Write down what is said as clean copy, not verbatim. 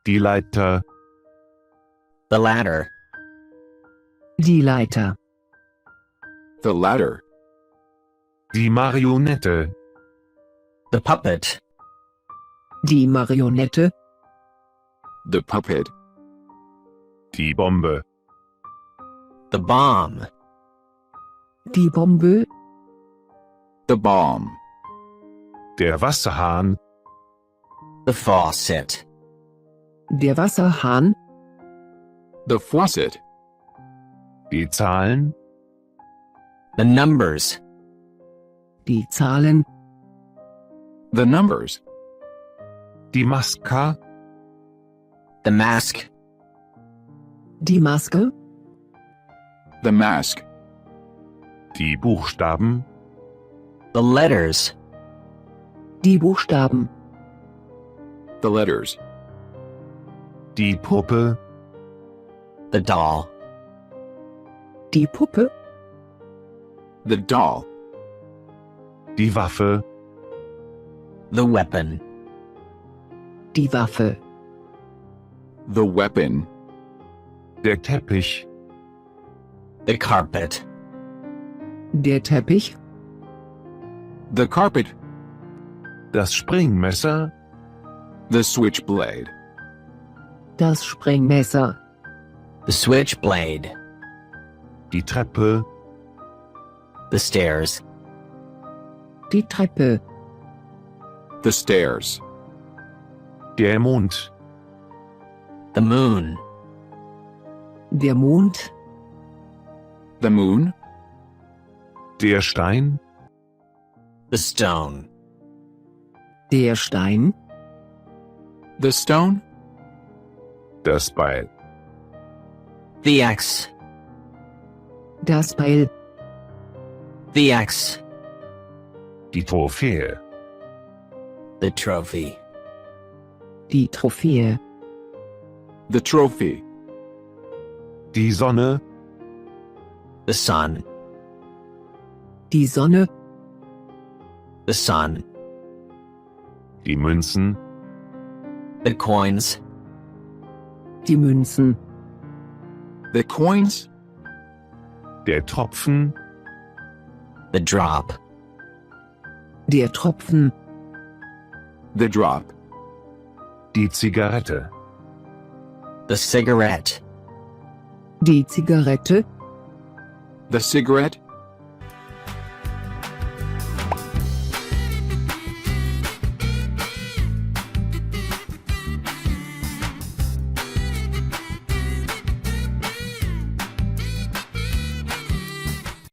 Die Leiter. The ladder. Die Leiter. The ladder. Die Marionette. The puppet. Die Marionette. The puppet. Die Bombe. The bomb. Die Bombe. The bomb. Der Wasserhahn. The faucet. Der Wasserhahn. The faucet. Die Zahlen. The numbers. Die Zahlen. The numbers. Die Maska. The mask. Die Maske. The mask. Die Buchstaben. The letters. Die Buchstaben. The letters. Die Puppe. The doll. Die Puppe. The doll. Die Waffe. The weapon. Die Waffe. The weapon. Der Teppich. The carpet. Der Teppich. The carpet. Das Springmesser. The switchblade. Das Sprengmesser. The switchblade. Die Treppe. The stairs. Die Treppe. The stairs. Der Mond. The moon. Der Mond. The moon. Der Stein. The stone. Der Stein. The stone. Das Beil. The axe. Das Beil. The axe. Die Trophäe. The trophy. Die Trophäe. The trophy. Die Sonne. The sun. Die Sonne. The sun. Die Münzen. The coins. Die Münzen. The coins. Der Tropfen. The drop. Der Tropfen. The drop. Die Zigarette. The cigarette. Die Zigarette. The cigarette.